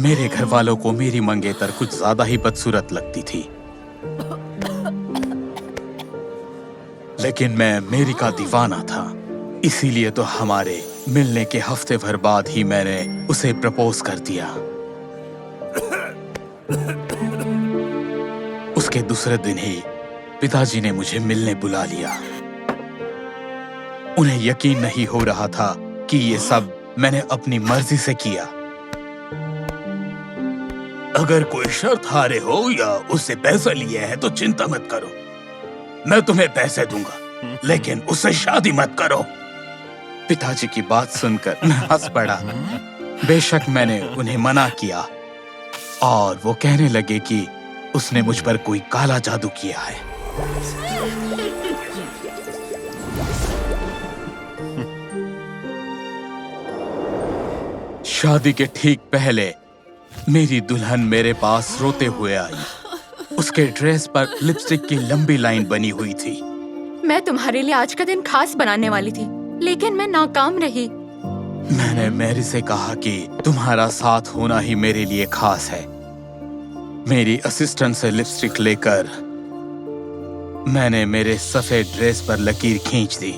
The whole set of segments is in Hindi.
मेरे घर वालों को मेरी मंगेतर कुछ ज्यादा ही बदसूरत लगती थी, लेकिन मैं मेरी का दीवाना था। इसीलिए तो हमारे मिलने के हफ्ते भर बाद ही मैंने उसे प्रपोज कर दिया। उसके दूसरे दिन ही पिताजी ने मुझे मिलने बुला लिया। उन्हें यकीन नहीं हो रहा था कि ये सब मैंने अपनी मर्जी से किया। अगर कोई शर्त हारे हो या उससे पैसा लिया है तो चिंता मत करो, मैं तुम्हें पैसे दूंगा, लेकिन उससे शादी मत करो। पिताजी की बात सुनकर मैं हंस पड़ा। बेशक मैंने उन्हें मना किया और वो कहने लगे कि उसने मुझ पर कोई काला जादू किया है। शादी के ठीक पहले मेरी दुल्हन मेरे पास रोते हुए आई। उसके ड्रेस पर लिपस्टिक की लंबी लाइन बनी हुई थी। मैं तुम्हारे लिए आज का दिन खास बनाने वाली थी, लेकिन मैं नाकाम रही। मैंने मैरी से कहा कि तुम्हारा साथ होना ही मेरे लिए खास है। मेरी असिस्टेंट से लिपस्टिक लेकर मैंने मेरे सफेद ड्रेस पर लकीर खींच दी।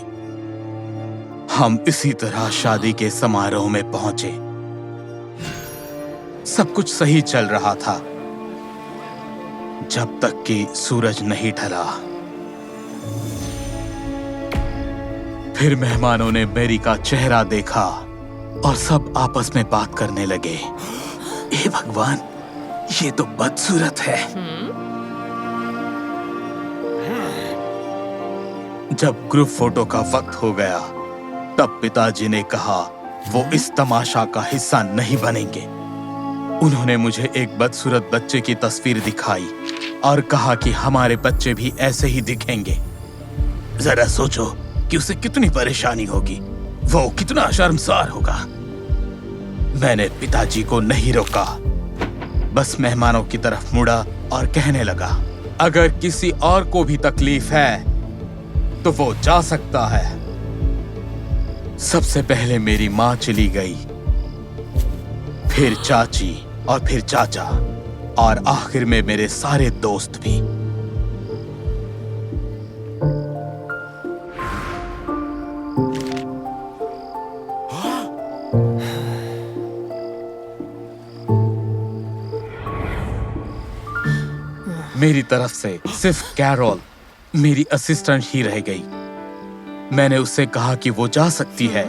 हम इसी तरह शादी के समारोह में पहुंचे। सब कुछ सही चल रहा था जब तक कि सूरज नहीं ढला। फिर मेहमानों ने मैरी का चेहरा देखा और सब आपस में बात करने लगे। हे भगवान, ये तो बदसूरत है। जब ग्रुप फोटो का वक्त हो गया तब पिताजी ने कहा वो इस तमाशा का हिस्सा नहीं बनेंगे। उन्होंने मुझे एक बदसूरत बच्चे की तस्वीर दिखाई और कहा कि हमारे बच्चे भी ऐसे ही दिखेंगे। जरा सोचो कि उसे कितनी परेशानी होगी, वो कितना शर्मसार होगा। मैंने पिताजी को नहीं रोका, बस मेहमानों की तरफ मुड़ा और कहने लगा, अगर किसी और को भी तकलीफ है तो वो जा सकता है। सबसे पहले मेरी माँ चली गई, फिर चाची और फिर चाचा और आखिर में मेरे सारे दोस्त भी। मेरी तरफ से सिर्फ कैरोल, मेरी असिस्टेंट ही रह गई। मैंने उससे कहा कि वो जा सकती है,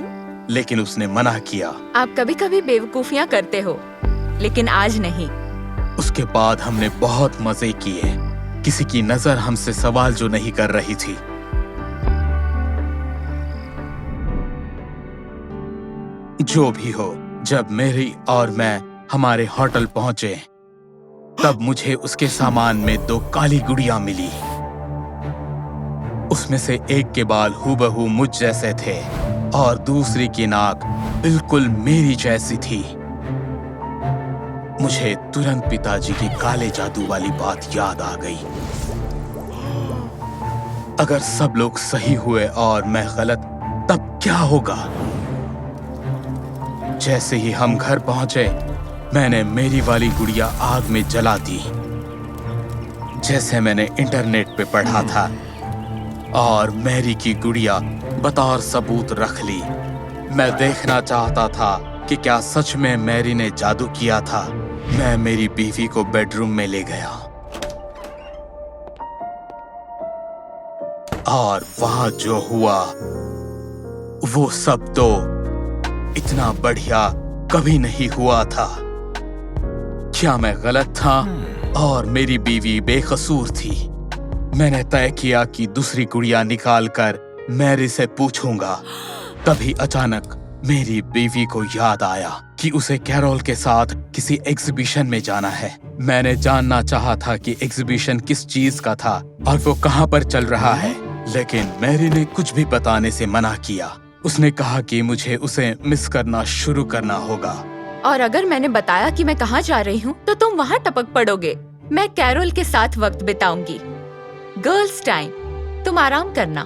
लेकिन उसने मना किया। आप कभी कभी बेवकूफियां करते हो, लेकिन आज नहीं। उसके बाद हमने बहुत मजे किए। किसी की नजर हमसे सवाल जो नहीं कर रही थी। जो भी हो, जब मेरी और मैं हमारे होटल पहुंचे तब मुझे उसके सामान में 2 काली गुड़ियां मिली। उसमें से एक के बाल हूबहू मुझ जैसे थे और दूसरी की नाक बिल्कुल मेरी जैसी थी। मुझे तुरंत पिताजी की काले जादू वाली बात याद आ गई। अगर सब लोग सही हुए और मैं गलत, तब क्या होगा? जैसे ही हम घर पहुंचे, मैंने मेरी वाली गुड़िया आग में जला दी, जैसे मैंने इंटरनेट पे पढ़ा था, और मैरी की गुड़िया बतौर सबूत रख ली। मैं देखना चाहता था कि क्या सच में मैरी ने जादू किया था। मैं मेरी बीवी को बेडरूम में ले गया और वहां जो हुआ वो सब तो इतना बढ़िया कभी नहीं हुआ था। क्या मैं गलत था और मेरी बीवी बेकसूर थी? मैंने तय किया कि दूसरी गुड़िया निकालकर मैरी से पूछूंगा। तभी अचानक मेरी बीवी को याद आया कि उसे कैरोल के साथ किसी एग्जीबिशन में जाना है। मैंने जानना चाहा था कि एग्जीबिशन किस चीज का था और वो कहां पर चल रहा है, लेकिन मैरी ने कुछ भी बताने से मना किया। उसने कहा कि मुझे उसे मिस करना शुरू करना होगा। और अगर मैंने बताया कि मैं कहाँ जा रही हूँ तो तुम वहाँ टपक पड़ोगे। मैं कैरोल के साथ वक्त बिताऊंगी। गर्ल्स टाइम, तुम आराम करना।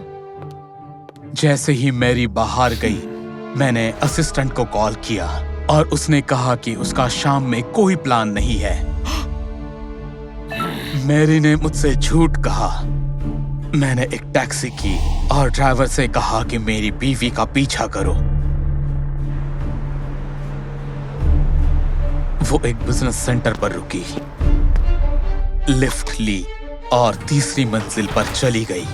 जैसे ही मैरी बाहर गई, मैंने असिस्टेंट को कॉल किया। और उसने कहा कि उसका शाम में कोई प्लान नहीं है। मैरी ने मुझसे झूठ कहा। मैंने एक टैक्सी की और ड्राइवर से कहा कि मेरी बीवी का पीछा करो। वो एक बिजनेस सेंटर पर रुकी, लिफ्ट ली और तीसरी मंजिल पर चली गई।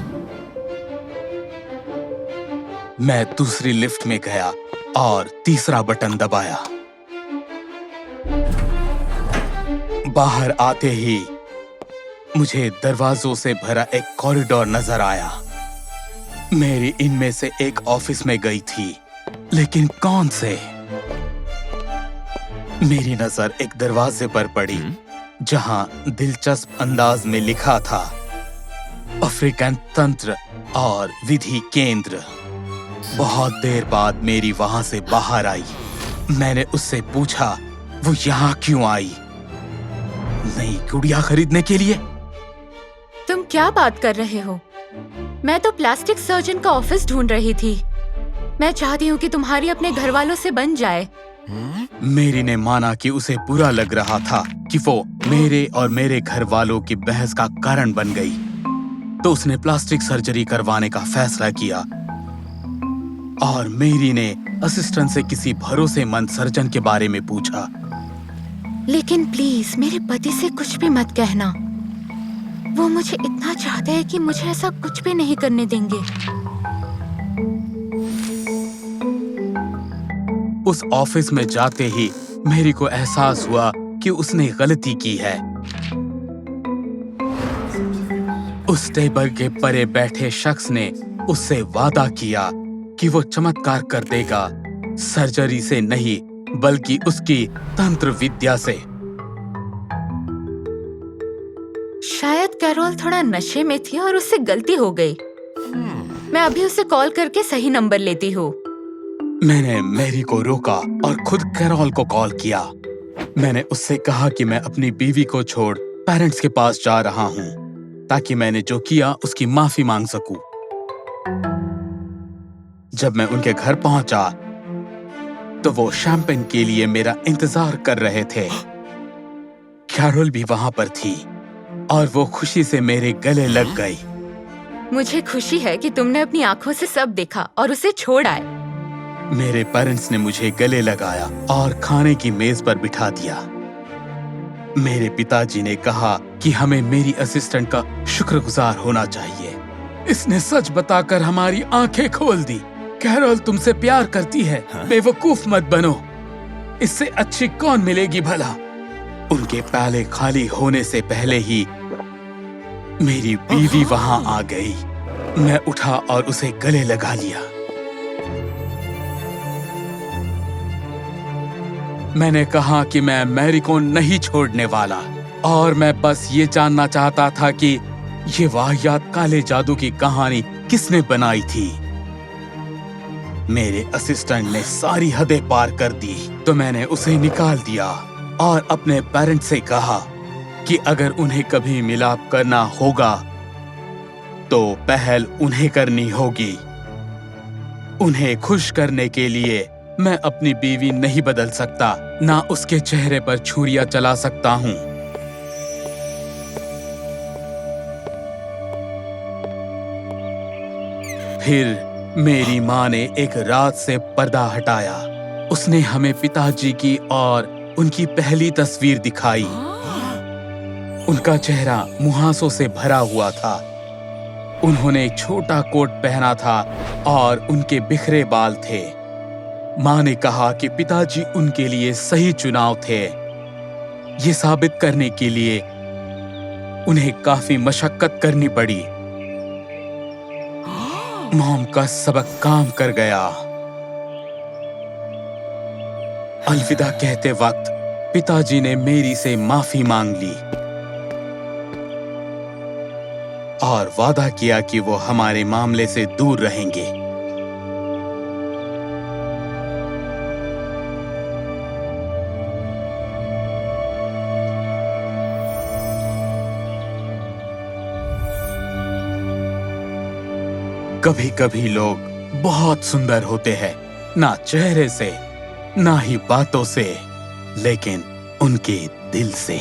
मैं दूसरी लिफ्ट में गया और तीसरा बटन दबाया। बाहर आते ही मुझे दरवाजों से भरा एक कॉरिडोर नजर आया। मेरी इनमें से एक ऑफिस में गई थी, लेकिन कौन से? मेरी नजर एक दरवाजे पर पड़ी जहां दिलचस्प अंदाज में लिखा था अफ्रीकन तंत्र और विधि केंद्र। बहुत देर बाद मेरी वहां से बाहर आई। मैंने उससे पूछा वो यहाँ क्यों आई? नई गुड़िया खरीदने के लिए? तुम क्या बात कर रहे हो? मैं तो प्लास्टिक सर्जन का ऑफिस ढूंढ रही थी। मैं चाहती हूँ कि तुम्हारी अपने घर वालों से बन जाए। मेरी ने माना कि उसे बुरा लग रहा था कि वो मेरे और मेरे घर वालों की बहस का कारण बन गई, तो उसने प्लास्टिक सर्जरी करवाने का फैसला किया और मेरी ने असिस्टेंट से किसी भरोसेमंद सर्जन के बारे में पूछा। लेकिन प्लीज मेरे पति से कुछ भी मत कहना। वो मुझे इतना चाहते हैं कि मुझे ऐसा कुछ भी नहीं करने देंगे। उस ऑफिस में जाते ही मेरी को एहसास हुआ कि उसने गलती की है। उस टेबल के परे बैठे शख्स ने उससे वादा किया कि वो चमत्कार कर देगा, सर्जरी से नहीं बल्कि उसकी तंत्र विद्या से। शायद कैरोल थोड़ा नशे में थी और उससे गलती हो गई। मैं अभी उसे कॉल करके सही नंबर लेती हूँ। मैंने मैरी को रोका और खुद कैरोल को कॉल किया। मैंने उससे कहा कि मैं अपनी बीवी को छोड़ पेरेंट्स के पास जा रहा हूँ ताकि मैंने जो किया उसकी माफी मांग सकूं। जब मैं उनके घर पहुंचा तो वो शैंपेन के लिए मेरा इंतजार कर रहे थे। कैरोल भी वहां पर थी और वो खुशी से मेरे गले लग गई। मुझे खुशी है कि तुमने अपनी आंखों से सब देखा और उसे छोड़ आए। मेरे पेरेंट्स ने मुझे गले लगाया और खाने की मेज पर बिठा दिया। मेरे पिताजी ने कहा कि हमें मेरी असिस्टेंट का शुक्रगुजार होना चाहिए। इसने सच बताकर हमारी आंखें खोल दी। कैरोल तुमसे प्यार करती है, बेवकूफ मत बनो। इससे अच्छी कौन मिलेगी भला? उनके प्याले खाली होने से पहले ही मेरी बीवी वहां आ गई। मैं उठा और उसे गले लगा लिया। मैंने कहा कि मैं मैरी को नहीं छोड़ने वाला और मैं बस ये जानना चाहता था कि ये वाहियात काले जादू की कहानी किसने बनाई थी। मेरे असिस्टेंट ने सारी हदें पार कर दी तो मैंने उसे निकाल दिया और अपने पेरेंट्स से कहा कि अगर उन्हें कभी मिलाप करना होगा तो पहल उन्हें करनी होगी। उन्हें खुश करने के लिए मैं अपनी बीवी नहीं बदल सकता, ना उसके चेहरे पर छुरियां चला सकता हूँ। फिर मेरी माँ ने एक रात से पर्दा हटाया। उसने हमें पिताजी की और उनकी पहली तस्वीर दिखाई। उनका चेहरा मुहासों से भरा हुआ था। उन्होंने एक छोटा कोट पहना था और उनके बिखरे बाल थे। माँ ने कहा कि पिताजी उनके लिए सही चुनाव थे। ये साबित करने के लिए उन्हें काफी मशक्कत करनी पड़ी। मॉम का सबक काम कर गया। अलविदा कहते वक्त पिताजी ने मेरी से माफी मांग ली और वादा किया कि वो हमारे मामले से दूर रहेंगे। कभी-कभी लोग बहुत सुंदर होते हैं, ना चेहरे से ना ही बातों से, लेकिन उनके दिल से।